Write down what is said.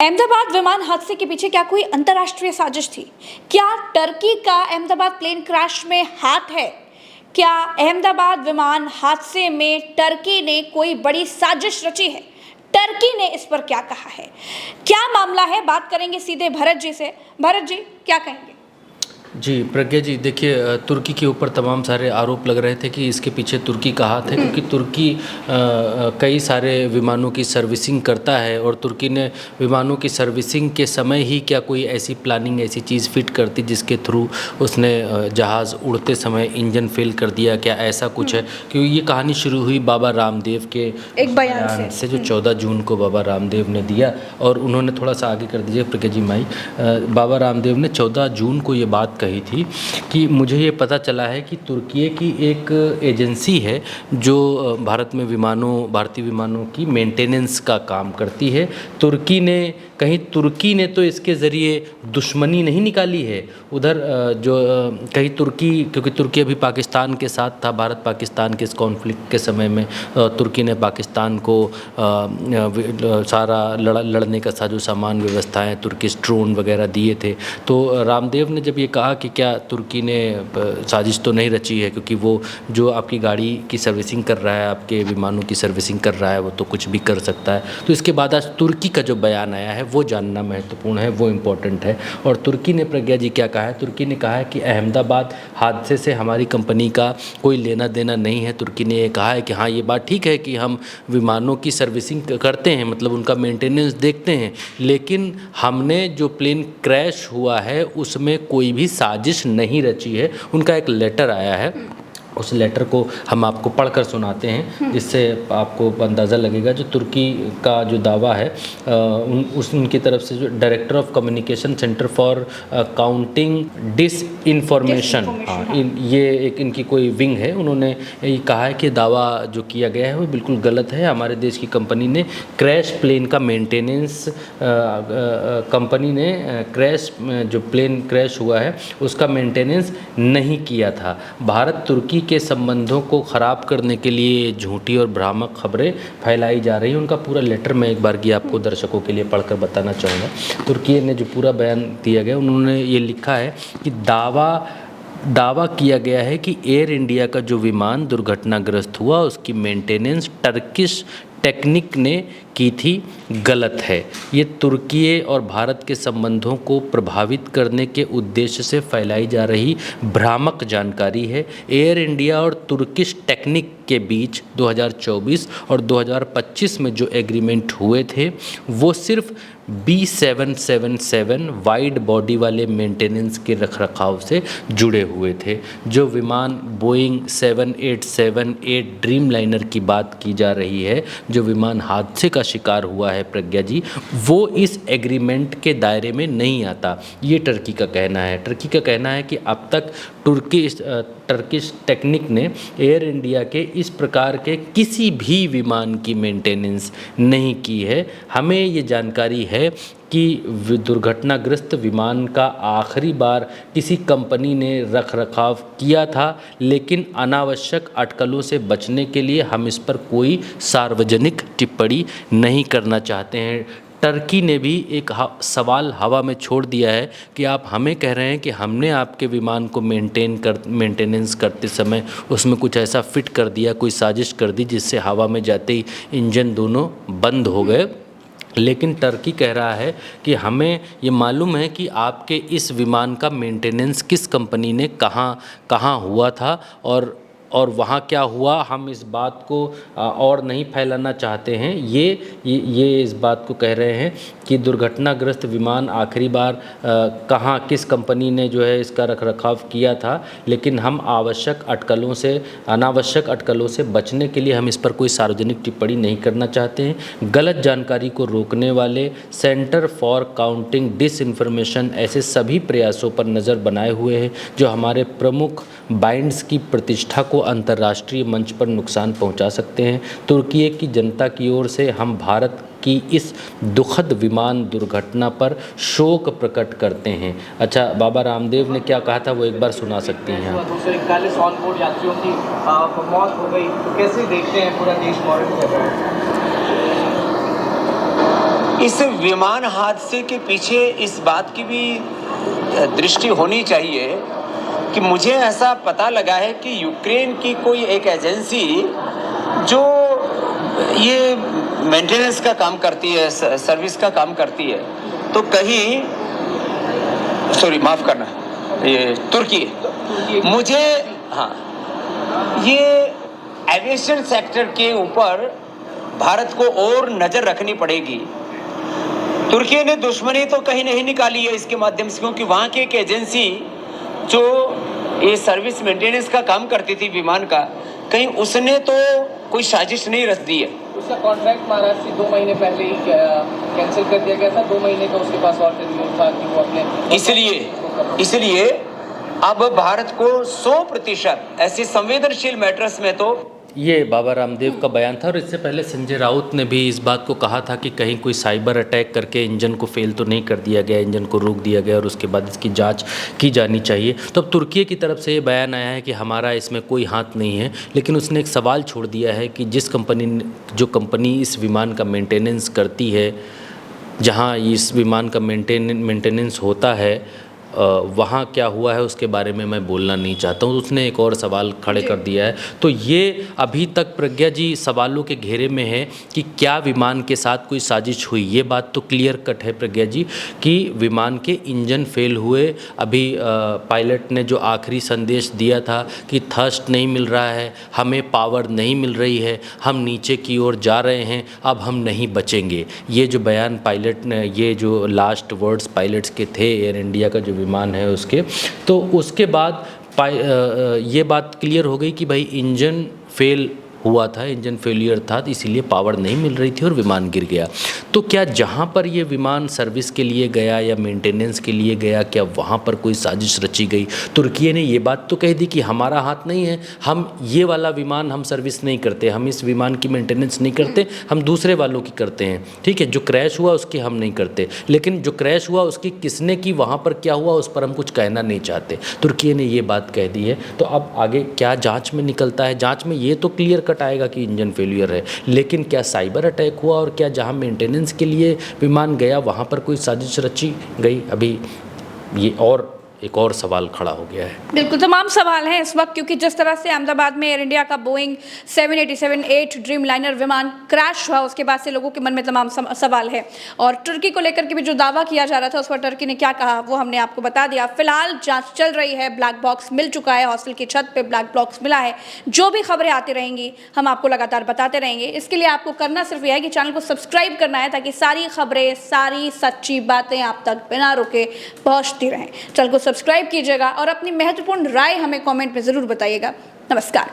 अहमदाबाद विमान हादसे के पीछे क्या कोई अंतर्राष्ट्रीय साजिश थी? क्या टर्की का अहमदाबाद प्लेन क्रैश में हाथ है? क्या अहमदाबाद विमान हादसे में टर्की ने कोई बड़ी साजिश रची है? टर्की ने इस पर क्या कहा है? क्या मामला है? बात करेंगे सीधे भरत जी से। भरत जी, क्या कहेंगे? जी प्रज्ञा जी, देखिए तुर्की के ऊपर तमाम सारे आरोप लग रहे थे कि इसके पीछे तुर्की का हाथ है, क्योंकि तुर्की कई सारे विमानों की सर्विसिंग करता है और तुर्की ने विमानों की सर्विसिंग के समय ही क्या कोई ऐसी प्लानिंग, ऐसी चीज़ फिट करती जिसके थ्रू उसने जहाज़ उड़ते समय इंजन फेल कर दिया, क्या ऐसा कुछ है? क्योंकि ये कहानी शुरू हुई बाबा रामदेव के एक बयान से जो 14 जून को बाबा रामदेव ने दिया, और उन्होंने थोड़ा सा आगे कर दीजिए प्रज्ञा जी माई। बाबा रामदेव ने 14 जून को ये बात कही थी कि मुझे ये पता चला है कि तुर्की की एक एजेंसी है जो भारत में भारतीय विमानों की मेंटेनेंस का काम करती है। तुर्की ने तो इसके ज़रिए दुश्मनी नहीं निकाली है उधर, क्योंकि तुर्की अभी पाकिस्तान के साथ था। भारत पाकिस्तान के इस कॉन्फ्लिक्ट के समय में तुर्की ने पाकिस्तान को सारा लड़ने का साजो सामान, व्यवस्थाएं, तुर्की ड्रोन वगैरह दिए थे। तो रामदेव ने जब ये कहा कि क्या तुर्की ने साजिश तो नहीं रची है, क्योंकि वो जो आपकी गाड़ी की सर्विसिंग कर रहा है, आपके विमानों की सर्विसिंग कर रहा है, वो तो कुछ भी कर सकता है। तो इसके बाद आज तुर्की का जो बयान आया है वो जानना महत्वपूर्ण है, वो इम्पोर्टेंट है। और तुर्की ने, प्रज्ञा जी, क्या कहा है? तुर्की ने कहा है कि अहमदाबाद हादसे से हमारी कंपनी का कोई लेना देना नहीं है। तुर्की ने ये कहा है कि हाँ, ये बात ठीक है कि हम विमानों की सर्विसिंग करते हैं, मतलब उनका मेंटेनेंस देखते हैं, लेकिन हमने जो प्लेन क्रैश हुआ है उसमें कोई भी साजिश नहीं रची है। उनका एक लेटर आया है, उस लेटर को हम आपको पढ़कर सुनाते हैं, जिससे आपको अंदाज़ा लगेगा। जो तुर्की का जो दावा है उनकी तरफ से, जो director of communication centre for countering disinformation, ये एक इनकी कोई विंग है, उन्होंने ये कहा है कि दावा जो किया गया है वो बिल्कुल गलत है। हमारे देश की कंपनी ने क्रैश प्लेन का मेंटेनेंस, जो प्लेन क्रैश हुआ है उसका मेंटेनेंस नहीं किया था। भारत तुर्की के संबंधों को ख़राब करने के लिए झूठी और भ्रामक खबरें फैलाई जा रही हैं। उनका पूरा लेटर मैं एक बार की आपको दर्शकों के लिए पढ़कर बताना चाहूँगा। तुर्की ने जो पूरा बयान दिया गया, उन्होंने ये लिखा है कि दावा किया गया है कि एयर इंडिया का जो विमान दुर्घटनाग्रस्त हुआ उसकी मेंटेनेंस टर्किश टेक्निक ने की थी, गलत है। ये तुर्की और भारत के संबंधों को प्रभावित करने के उद्देश्य से फैलाई जा रही भ्रामक जानकारी है। एयर इंडिया और तुर्किश टेक्निक के बीच 2024 और 2025 में जो एग्रीमेंट हुए थे वो सिर्फ B777 वाइड बॉडी वाले मेंटेनेंस के रखरखाव से जुड़े हुए थे। जो विमान बोइंग 7878 ड्रीम लाइनर की बात की जा रही है, जो विमान हादसे का शिकार हुआ है, प्रज्ञा जी, वो इस एग्रीमेंट के दायरे में नहीं आता। ये टर्की का कहना है। टर्की का कहना है कि अब तक टर्किश टेक्निक ने एयर इंडिया के इस प्रकार के किसी भी विमान की मेंटेनेंस नहीं की है। हमें ये जानकारी है कि दुर्घटनाग्रस्त विमान का आखिरी बार किसी कंपनी ने रखरखाव किया था, लेकिन अनावश्यक अटकलों से बचने के लिए हम इस पर कोई सार्वजनिक टिप्पणी नहीं करना चाहते हैं। टर्की ने भी एक सवाल हवा में छोड़ दिया है कि आप हमें कह रहे हैं कि हमने आपके विमान को मेंटेनेंस करते समय उसमें कुछ ऐसा फिट कर दिया, कोई साजिश कर दी जिससे हवा में जाते ही इंजन दोनों बंद हो गए। लेकिन टर्की कह रहा है कि हमें ये मालूम है कि आपके इस विमान का मेंटेनेंस किस कंपनी ने कहाँ हुआ था और वहाँ क्या हुआ। हम इस बात को और नहीं फैलाना चाहते हैं। ये इस बात को कह रहे हैं कि दुर्घटनाग्रस्त विमान आखिरी बार किस कंपनी ने जो है इसका रखरखाव किया था, लेकिन हम अनावश्यक अटकलों से बचने के लिए हम इस पर कोई सार्वजनिक टिप्पणी नहीं करना चाहते हैं। गलत जानकारी को रोकने वाले centre for countering disinformation ऐसे सभी प्रयासों पर नज़र बनाए हुए हैं जो हमारे प्रमुख बाइंड्स की प्रतिष्ठा को अंतर्राष्ट्रीय मंच पर नुकसान पहुंचा सकते हैं। तुर्की की जनता की ओर से हम भारत की इस दुखद विमान दुर्घटना पर शोक प्रकट करते हैं। अच्छा, बाबा रामदेव ने क्या कहा था वो एक बार सुना सकती हैं आप। 241 ऑन बोर्ड यात्रियों की मौत हो गई, तो कैसे देखते हैं? पूरा देश मौन है। इस विमान हादसे के पीछे इस बात की भी दृष्टि होनी चाहिए कि मुझे ऐसा पता लगा है कि यूक्रेन की कोई एक एजेंसी जो ये मेंटेनेंस का काम करती है, सर्विस का काम करती है, तो कहीं सॉरी माफ़ करना, ये तुर्की मुझे, हाँ, ये एविएशन सेक्टर के ऊपर भारत को और नज़र रखनी पड़ेगी। तुर्की ने दुश्मनी तो कहीं नहीं निकाली है इसके माध्यम से, क्योंकि वहाँ की एक एजेंसी जो ये सर्विस मेंटेनेंस का काम करती थी विमान का, कहीं उसने तो कोई साजिश नहीं रच दी है। उसका कॉन्ट्रैक्ट महाराज से 2 महीने पहले ही कैंसिल कर दिया गया था। 2 महीने का उसके पास और था कि वो अपने इसलिए अब भारत को 100% ऐसे संवेदनशील मैटर्स में तो ये बाबा रामदेव का बयान था। और इससे पहले संजय राउत ने भी इस बात को कहा था कि कहीं कोई साइबर अटैक करके इंजन को फेल तो नहीं कर दिया गया, इंजन को रोक दिया गया और उसके बाद इसकी जांच की जानी चाहिए। तो अब तुर्की की तरफ से ये बयान आया है कि हमारा इसमें कोई हाथ नहीं है, लेकिन उसने एक सवाल छोड़ दिया है कि जो कंपनी इस विमान का मेंटेनेंस करती है, जहाँ इस विमान का मेंटेनेंस होता है, वहाँ क्या हुआ है उसके बारे में मैं बोलना नहीं चाहता हूँ। उसने एक और सवाल खड़े कर दिया है। तो ये अभी तक प्रज्ञा जी सवालों के घेरे में है कि क्या विमान के साथ कोई साजिश हुई। ये बात तो क्लियर कट है प्रज्ञा जी कि विमान के इंजन फेल हुए। अभी पायलट ने जो आखिरी संदेश दिया था कि थर्स्ट नहीं मिल रहा है, हमें पावर नहीं मिल रही है, हम नीचे की ओर जा रहे हैं, अब हम नहीं बचेंगे। ये जो बयान पायलट ने, ये जो लास्ट वर्ड्स पायलट्स के थे एयर इंडिया का जो विमान है उसके, तो उसके बाद ये बात क्लियर हो गई कि भाई इंजन फेल हुआ था, इंजन फेलियर था, तो इसीलिए पावर नहीं मिल रही थी और विमान गिर गया। तो क्या जहाँ पर ये विमान सर्विस के लिए गया या मेंटेनेंस के लिए गया, क्या वहाँ पर कोई साजिश रची गई? तुर्की ने ये बात तो कह दी कि हमारा हाथ नहीं है, हम ये वाला विमान हम सर्विस नहीं करते, हम इस विमान की मेंटेनेंस नहीं करते, हम दूसरे वालों की करते हैं। ठीक है, जो क्रैश हुआ उसकी हम नहीं करते, लेकिन जो क्रैश हुआ उसकी किसने की, वहाँ पर क्या हुआ, उस पर हम कुछ कहना नहीं चाहते। तुर्की ने ये बात कह दी है। तो अब आगे क्या जाँच में निकलता है, जाँच में ये तो क्लियर कट आएगा कि इंजन फेलियर है, लेकिन क्या साइबर अटैक हुआ और क्या जहां मेंटेनेंस के लिए विमान गया वहां पर कोई साजिश रची गई, अभी ये और एक और सवाल खड़ा हो गया है। बिल्कुल तमाम सवाल हैं इस वक्त, क्योंकि जिस तरह से अहमदाबाद में एयर इंडिया का बोइंग 787-8 ड्रीम लाइनर विमान क्रैश हुआ, उसके बाद से लोगों के मन में तमाम सवाल है। और तुर्की को लेकर के भी जो दावा किया जा रहा था उस पर तुर्की ने क्या कहा वो हमने आपको बता दिया। फिलहाल जांच चल रही है, ब्लैक बॉक्स मिल चुका है, हॉस्टल की छत पे ब्लैक बॉक्स मिला है। जो भी खबरें आती रहेंगी हम आपको लगातार बताते रहेंगे। इसके लिए आपको करना सिर्फ यह है कि चैनल को सब्सक्राइब करना है, ताकि सारी खबरें, सारी सच्ची बातें आप तक बिना रुके पहुँचती रहें। चैनल को सब्सक्राइब कीजिएगा और अपनी महत्वपूर्ण राय हमें कमेंट में ज़रूर बताइएगा। नमस्कार।